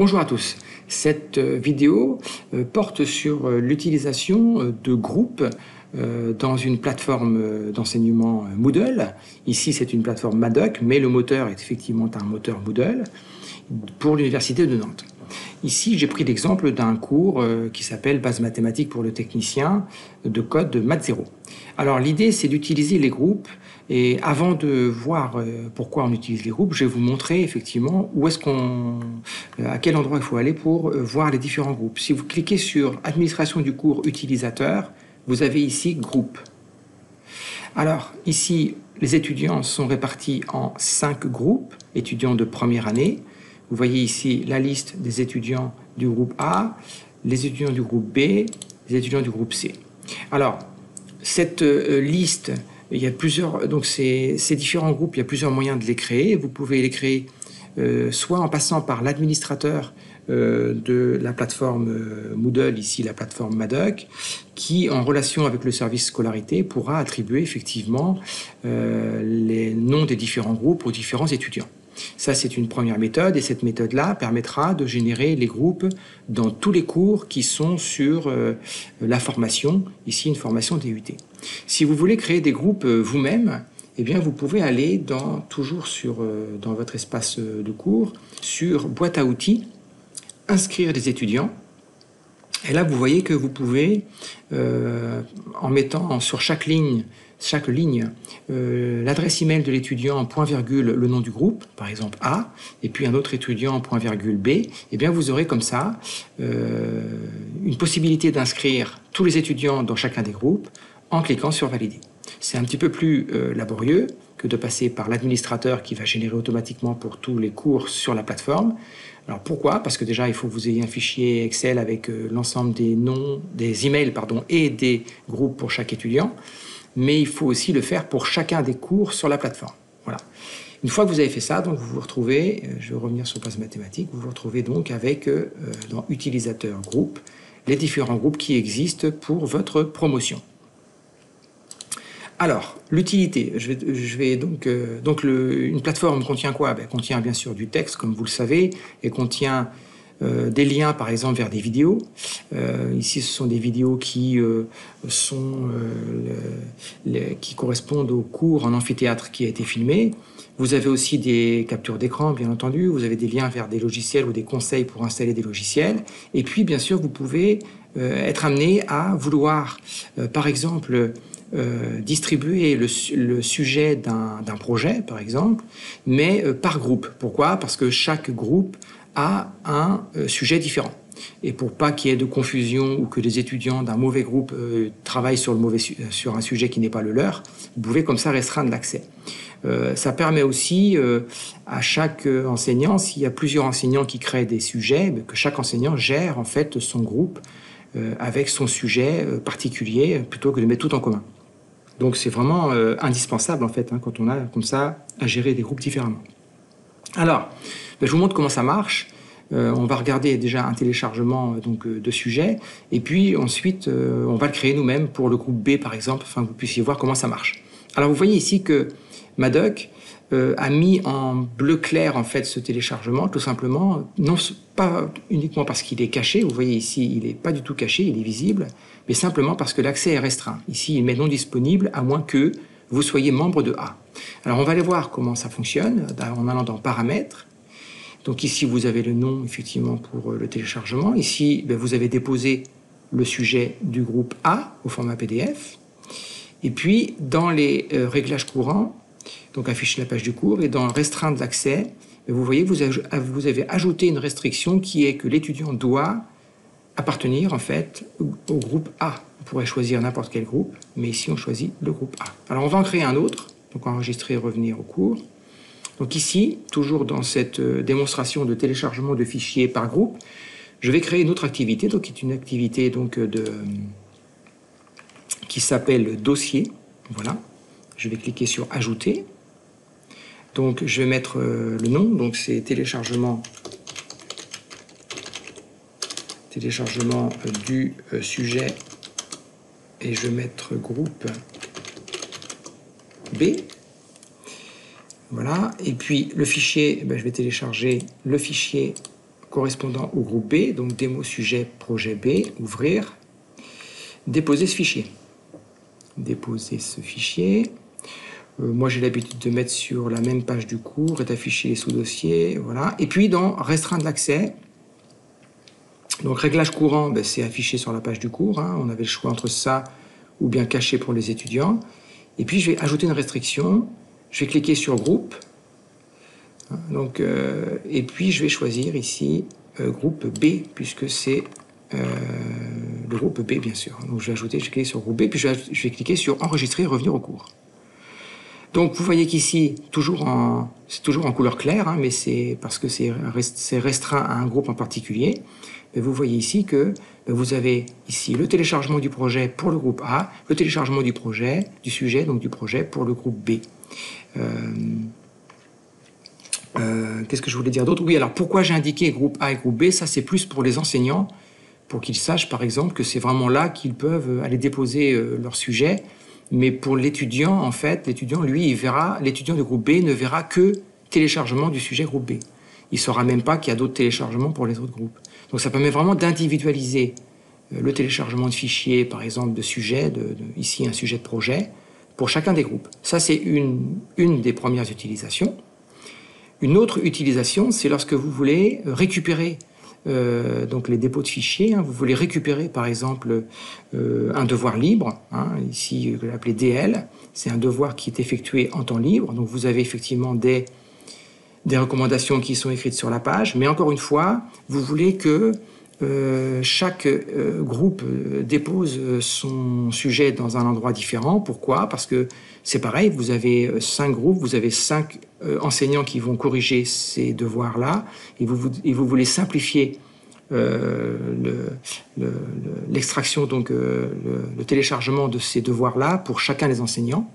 Bonjour à tous. Cette vidéo porte sur l'utilisation de groupes dans une plateforme d'enseignement Moodle. Ici, c'est une plateforme Madoc, mais le moteur est effectivement un moteur Moodle pour l'Université de Nantes. Ici, j'ai pris l'exemple d'un cours qui s'appelle Base mathématiques pour le technicien de code de Math 0. Alors, l'idée, c'est d'utiliser les groupes. Et avant de voir pourquoi on utilise les groupes, je vais vous montrer effectivement à quel endroit il faut aller pour voir les différents groupes. Si vous cliquez sur Administration du cours utilisateur, vous avez ici Groupe. Alors ici, les étudiants sont répartis en 5 groupes, étudiants de première année. Vous voyez ici la liste des étudiants du groupe A, les étudiants du groupe B, les étudiants du groupe C. Alors, cette liste, il y a plusieurs, donc ces différents groupes, il y a plusieurs moyens de les créer. Vous pouvez les créer soit en passant par l'administrateur de la plateforme Moodle, ici la plateforme Madoc, qui, en relation avec le service scolarité, pourra attribuer effectivement les noms des différents groupes aux différents étudiants. Ça, c'est une première méthode, et cette méthode-là permettra de générer les groupes dans tous les cours qui sont sur la formation, ici une formation DUT. Si vous voulez créer des groupes vous-même, eh bien, vous pouvez aller toujours dans votre espace de cours, sur Boîte à outils, inscrire des étudiants. Et là, vous voyez que vous pouvez, en mettant sur chaque ligne l'adresse email de l'étudiant en point virgule le nom du groupe, par exemple A, et puis un autre étudiant en point virgule B, eh bien vous aurez comme ça une possibilité d'inscrire tous les étudiants dans chacun des groupes en cliquant sur Valider. C'est un petit peu plus laborieux que de passer par l'administrateur qui va générer automatiquement pour tous les cours sur la plateforme. Alors pourquoi? Parce que déjà, il faut que vous ayez un fichier Excel avec l'ensemble des noms, des emails, et des groupes pour chaque étudiant. Mais il faut aussi le faire pour chacun des cours sur la plateforme. Voilà. Une fois que vous avez fait ça, donc vous vous retrouvez, je vais revenir sur Base mathématiques, vous vous retrouvez donc avec, dans Utilisateur groupe, les différents groupes qui existent pour votre promotion. Alors, l'utilité, une plateforme contient quoi? Contient bien sûr du texte, comme vous le savez, et contient des liens, par exemple, vers des vidéos. Ici, ce sont des vidéos qui correspondent au cours en amphithéâtre qui a été filmé. Vous avez aussi des captures d'écran, bien entendu. Vous avez des liens vers des logiciels ou des conseils pour installer des logiciels. Et puis, bien sûr, vous pouvez être amené à vouloir, par exemple, distribuer le sujet d'un projet, par exemple, mais par groupe. Pourquoi? Parce que chaque groupe a un sujet différent. Et pour pas qu'il y ait de confusion ou que les étudiants d'un mauvais groupe travaillent sur un sujet qui n'est pas le leur, vous pouvez comme ça restreindre l'accès. Ça permet aussi à chaque enseignant, s'il y a plusieurs enseignants qui créent des sujets, que chaque enseignant gère en fait son groupe avec son sujet particulier plutôt que de mettre tout en commun. Donc c'est vraiment indispensable en fait quand on a comme ça à gérer des groupes différemment. Alors, je vous montre comment ça marche. On va regarder déjà un téléchargement de sujets, et puis ensuite on va le créer nous-mêmes pour le groupe B par exemple, afin que vous puissiez voir comment ça marche. Alors vous voyez ici que Madoc a mis en bleu clair en fait ce téléchargement, tout simplement, non pas uniquement parce qu'il est caché, vous voyez ici il n'est pas du tout caché, il est visible, mais simplement parce que l'accès est restreint. Ici il met non disponible à moins que vous soyez membre de A. Alors on va aller voir comment ça fonctionne en allant dans Paramètres. Donc ici vous avez le nom effectivement pour le téléchargement. Ici vous avez déposé le sujet du groupe A au format PDF. Et puis dans les réglages courants, donc afficher la page du cours, et dans restreindre l'accès, vous voyez vous avez ajouté une restriction qui est que l'étudiant doit appartenir en fait au groupe A. On pourrait choisir n'importe quel groupe, mais ici on choisit le groupe A. Alors on va en créer un autre, donc enregistrer et revenir au cours. Donc ici, toujours dans cette démonstration de téléchargement de fichiers par groupe, je vais créer une autre activité, donc qui est une activité qui s'appelle dossier. Voilà. Je vais cliquer sur ajouter. Donc je vais mettre le nom, donc c'est téléchargement du sujet, et je vais mettre groupe B. Voilà, et puis le fichier, je vais télécharger le fichier correspondant au groupe B, donc démo sujet projet B, ouvrir, déposer ce fichier. Déposer ce fichier. Moi, j'ai l'habitude de mettre sur la même page du cours et d'afficher les sous-dossiers, voilà. Et puis, dans restreindre l'accès, donc réglage courant, ben, c'est affiché sur la page du cours, hein. On avait le choix entre ça ou bien caché pour les étudiants. Et puis, je vais ajouter une restriction. Je vais cliquer sur groupe. Donc, et puis, je vais choisir ici groupe B, puisque c'est le groupe B, bien sûr. Donc, je vais cliquer sur groupe B, puis je vais cliquer sur enregistrer et revenir au cours. Donc, vous voyez qu'ici, c'est toujours en couleur claire, hein, mais c'est parce que c'est restreint à un groupe en particulier. Mais vous voyez ici que vous avez ici le téléchargement du projet pour le groupe A, le téléchargement du sujet, donc du projet pour le groupe B. Qu'est-ce que je voulais dire d'autre? Oui, alors pourquoi j'ai indiqué groupe A et groupe B? Ça, c'est plus pour les enseignants, pour qu'ils sachent, par exemple, que c'est vraiment là qu'ils peuvent aller déposer leur sujet. Mais pour l'étudiant, en fait, l'étudiant, lui, l'étudiant du groupe B ne verra que téléchargement du sujet groupe B. Il ne saura même pas qu'il y a d'autres téléchargements pour les autres groupes. Donc ça permet vraiment d'individualiser le téléchargement de fichiers, par exemple, de sujets, ici un sujet de projet, pour chacun des groupes. Ça, c'est une des premières utilisations. Une autre utilisation, c'est lorsque vous voulez récupérer donc les dépôts de fichiers, hein, vous voulez récupérer par exemple un devoir libre, hein, ici que j'ai appelé DL, c'est un devoir qui est effectué en temps libre, donc vous avez effectivement des recommandations qui sont écrites sur la page, mais encore une fois, vous voulez que chaque groupe dépose son sujet dans un endroit différent. Pourquoi? Parce que c'est pareil, vous avez 5 groupes, vous avez 5 enseignants qui vont corriger ces devoirs-là, et vous voulez simplifier l'extraction, donc le téléchargement de ces devoirs-là pour chacun des enseignants,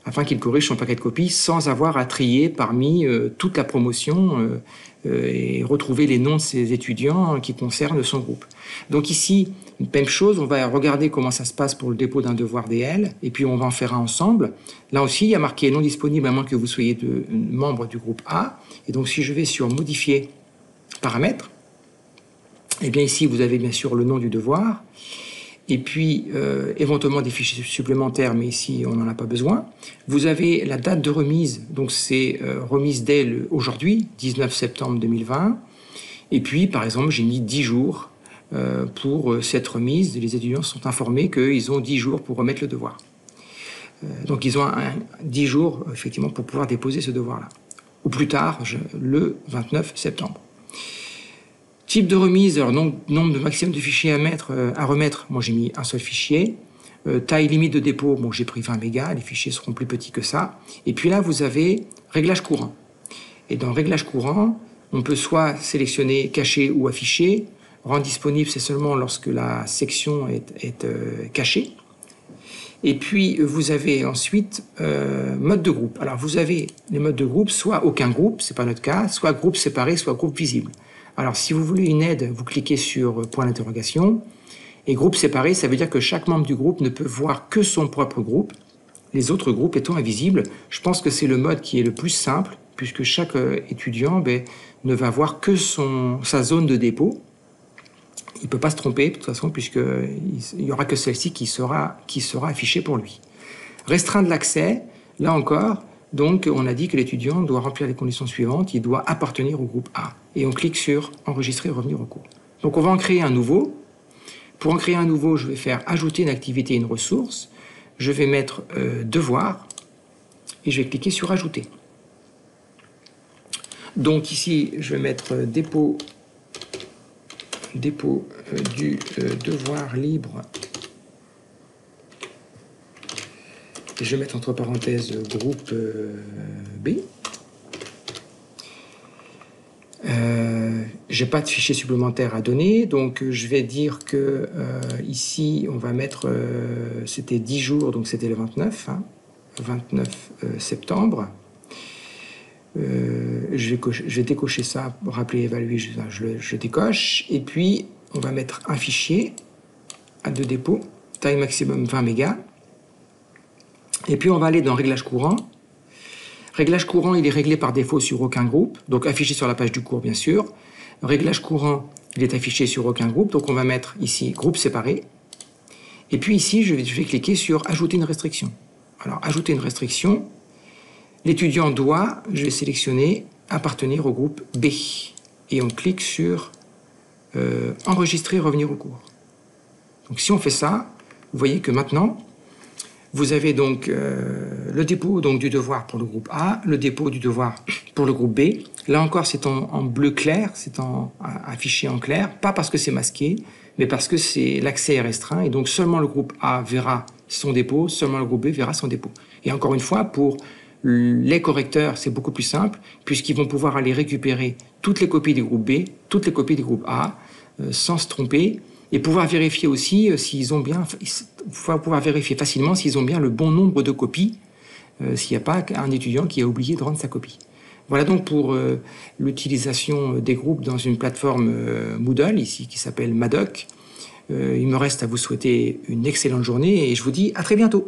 afin qu'il corrige son paquet de copies sans avoir à trier parmi toute la promotion et retrouver les noms de ses étudiants qui concernent son groupe. Donc ici, même chose, on va regarder comment ça se passe pour le dépôt d'un devoir DL, et puis on va en faire un ensemble. Là aussi, il y a marqué non disponible à moins que vous soyez membre du groupe A. Et donc si je vais sur modifier paramètres, et bien ici vous avez bien sûr le nom du devoir, et puis éventuellement des fichiers supplémentaires, mais ici on n'en a pas besoin. Vous avez la date de remise, donc c'est remise dès aujourd'hui, 19 septembre 2020. Et puis par exemple j'ai mis 10 jours pour cette remise. Les étudiants sont informés qu'ils ont 10 jours pour remettre le devoir. Donc ils ont 10 jours effectivement pour pouvoir déposer ce devoir-là. Ou plus tard, le 29 septembre. Type de remise, alors nombre de maximum de fichiers à remettre, moi j'ai mis un seul fichier. Taille limite de dépôt, bon j'ai pris 20 mégas, les fichiers seront plus petits que ça. Et puis là vous avez réglage courant. Et dans réglage courant, on peut soit sélectionner caché ou affiché. Rendre disponible, c'est seulement lorsque la section est cachée. Et puis vous avez ensuite mode de groupe. Alors vous avez les modes de groupe, soit aucun groupe, c'est pas notre cas, soit groupe séparé, soit groupe visible. Alors, si vous voulez une aide, vous cliquez sur point d'interrogation. Et groupe séparé, ça veut dire que chaque membre du groupe ne peut voir que son propre groupe, les autres groupes étant invisibles. Je pense que c'est le mode qui est le plus simple, puisque chaque étudiant ne va voir que sa zone de dépôt. Il ne peut pas se tromper, de toute façon, puisqu'il n'y aura que celle-ci qui sera affichée pour lui. Restreindre l'accès, là encore. Donc, on a dit que l'étudiant doit remplir les conditions suivantes. Il doit appartenir au groupe A. Et on clique sur « Enregistrer et revenir au cours ». Donc, on va en créer un nouveau. Pour en créer un nouveau, je vais faire « Ajouter une activité et une ressource ». Je vais mettre « Devoir » et je vais cliquer sur « Ajouter ». Donc, ici, je vais mettre « Dépôt du devoir libre ». Et je vais mettre entre parenthèses groupe B. Je n'ai pas de fichier supplémentaire à donner, donc je vais dire que ici, on va mettre, c'était 10 jours, donc c'était le 29, 29 septembre. Je vais décocher ça, rappeler, évaluer, je décoche. Et puis, on va mettre un fichier de dépôt, taille maximum 20 mégas. Et puis on va aller dans réglage courant. Réglage courant, il est réglé par défaut sur aucun groupe, donc affiché sur la page du cours bien sûr. Réglage courant, il est affiché sur aucun groupe, donc on va mettre ici groupe séparé. Et puis ici, je vais cliquer sur ajouter une restriction. Alors, ajouter une restriction, l'étudiant doit, je vais sélectionner, appartenir au groupe B. Et on clique sur enregistrer, revenir au cours. Donc si on fait ça, vous voyez que maintenant, vous avez donc le dépôt donc, du devoir pour le groupe A, le dépôt du devoir pour le groupe B. Là encore, c'est en bleu clair, c'est affiché en clair, pas parce que c'est masqué, mais parce que l'accès est restreint, et donc seulement le groupe A verra son dépôt, seulement le groupe B verra son dépôt. Et encore une fois, pour les correcteurs, c'est beaucoup plus simple, puisqu'ils vont pouvoir aller récupérer toutes les copies du groupe B, toutes les copies du groupe A, sans se tromper, et pouvoir vérifier aussi s'ils ont bien, pouvoir vérifier facilement s'ils ont bien le bon nombre de copies, s'il n'y a pas un étudiant qui a oublié de rendre sa copie. Voilà donc pour l'utilisation des groupes dans une plateforme Moodle, ici, qui s'appelle Madoc. Il me reste à vous souhaiter une excellente journée et je vous dis à très bientôt.